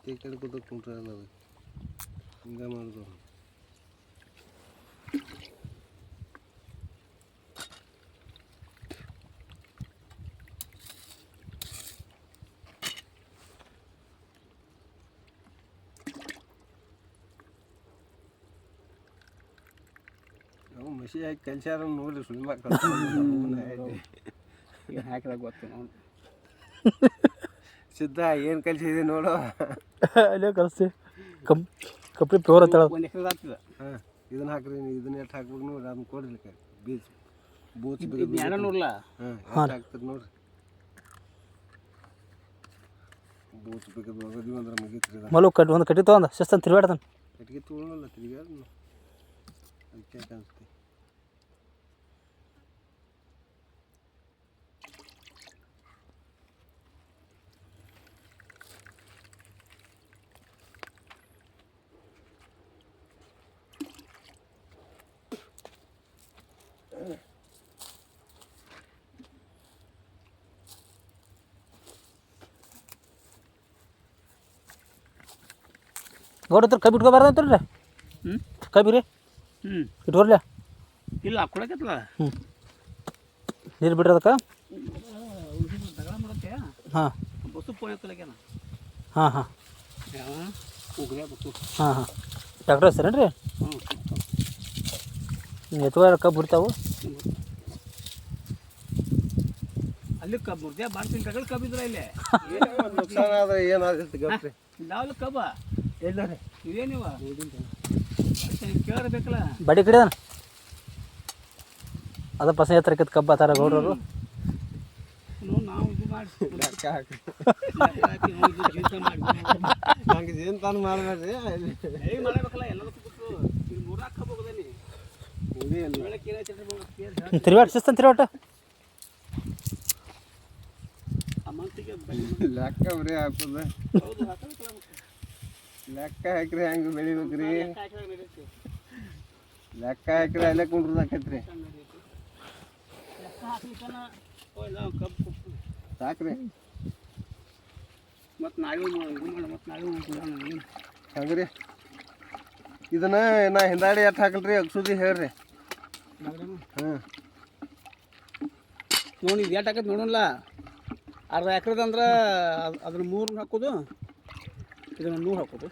ಈ ಕಡೆ ಕೂತ ಕುಂಟ್ರೆ ಅದು ಹಿಂಗೆ ಮಾಡೋದು. ನಾವು ಮಸಿ ಹಾಕಿ ಕಲ್ಸ್ಯಾರ ನೋಡ್ರಿ ಸುಳ್ಳು ಹಾಕಿದಾಗ ಗೊತ್ತು ನಾವು ಸಿದ್ಧ ಏನು ಕಲ್ಸಿದೆ ನೋಡು. ಅಲ್ಲೇ ಕಲಿಸ್ತೀವಿ ಕಪ್ಪಡಿ ಪ್ಯೂರ್ ಅಂತ ಹೇಳೋದು. ಒಂದು ಎಕರೆ ಆಗ್ತದೆ. ಹಾಂ ಇದನ್ನ ಹಾಕ್ರಿ ಇದನ್ನ ಎಷ್ಟು ಹಾಕ್ಬೇಕು ನೋಡ್ರಿ ಅದನ್ನ ಕೊಡ್ರಿ ಬೀಜ ಬೂಚ್ ಜ್ಞಾನ ನೋಡ್ಲ. ಹಾಂ ಎಷ್ಟು ಹಾಕ್ತದೆ ನೋಡ್ರಿ. ಬೂಚ್ ಬೇಕಾದ ಹೋಗೋದಿವಿ ಅಂದ್ರೆ ಮುಗೀತ್ರಿ. ಮಲು ಒಂದು ಕಟ್ಟಿ ತೊಗೊಂಡು ಶಿಸ್ತಂತ ತಿರುಗಾಡ್ತಾನೆ. ಕಟ್ಗೆ ತೊಗೊಳಲ್ಲ ತಿರ್ಗಾಡ ಅದಕ್ಕೆ ಅನಿಸ್ತಿ. ಗೌಡ ಹತ್ರ ಕೈ ಬಿಟ್ಕೊಬಾರ್ದು ಅಂತಾರ್ರಿ. ಕೈ ಬಿರಿ ಇಟ್ಕೊರ್ಲ. ಇಲ್ಲ ಕೊಡಕತ್ತಲ್ಲ. ನೀರು ಬಿಡ್ರಿ ಅದಕ್ಕೆ. ಹಾಂ ಬಸ್ಸು ಫೋನ್ ಎತ್ತಲಕ್ಯಾನ. ಹಾಂ ಹಾಂ ಬಸ್ಸು. ಹಾಂ ಹಾಂ ಡಾಕ್ಟ್ರ್ ಹೆಸರೇನು ರೀ? ಎತ್ತುವ ಕಬ್ಬು ಬಿಡ್ತಾವು. ಅಲ್ಲಿ ಕಬ್ಬು ಮುರ್ದೆ ಬಾರ್ತೀನಿ ತಗೊಳ್ ಕಬ್ಬಿದ್ರ ಇಲ್ಲಿ ನುಕ್ಸಾನ ಆದ್ರೆ ಏನಾಗುತ್ತೆ ಗೊತ್ತ್ರಿ. ಯಾವ್ದು ಕಬ್ಬ ಇಲ್ಲ ರೀ ಇವೇನಿವ ಕೇಳಬೇಕಲ್ಲ. ಬಡಿ ಕಡಿದಾನ ಅದ ಪಸಂದ್ ಎತ್ತರಕ್ಕೆ ಕಬ್ಬು ಆತಾರ ಗೌಡ್ರವರು. ನಾವು ಇದು ಮಾಡಿ ಲೆಕ್ಕ ಹಾಕಿ ಹಂಗೆ ಏನು ತಾನು ಮಾಡಬೇಡ್ರಿ. ಮಾಡಬೇಕಲ್ಲ ಎಲ್ಲದಕ್ಕೂ ಬಿಟ್ಟು ಈಗ ಮೂರ್ನಾಲ್ಕು ಕಬ್ಬು ಹೋಗೋದೇನಿ ಬೆಳಗ್ಗೆ ಏನಾಯ್ತು ತಿರುವಾಟ ಶಿಸ್ತಂತ ತಿರುವಾಟ. ಆ ಮಂತಿಗೆ ಲೆಕ್ಕ ಬರೀ ಹಾಕೋದು. ಹೌದು ಹಾಕಬೇಕಲ್ಲ. ಲೆಕ್ಕ ಹಾಕ್ರಿ ಹೆಂಗೆ ಬೆಳಿಬೇಕ್ರಿ. ಲೆಕ್ಕ ಹಾಕ್ರಿ ಅಲ್ಲೇ ಕುಂಡ್ರದಾಕೈತ್ರಿ. ಕಬ್ಬು ಸಾಕ್ರಿ ಮತ್ತು ನಾವೇ ಮತ್ತು ನಾವೇ ಹಂಗ್ರಿ. ಇದನ್ನ ನಾ ಹಿಂದಾಡಿ ಎಟ್ಟು ಹಾಕಲ್ರಿ ಅಗ್ಸುದಿ ಹೇಳ್ರಿ. ಹಾಂ ನೋಡಿ ಇದು ಎಷ್ಟು ಹಾಕೈತೆ ನೋಡೋಲ್ಲ. ಅರ್ಧ ಎಕರೆದಂದ್ರೆ ಅದನ್ನ 3 ಹಾಕೋದು, ಇದನ್ನು 100 ಹಾಕೋದು.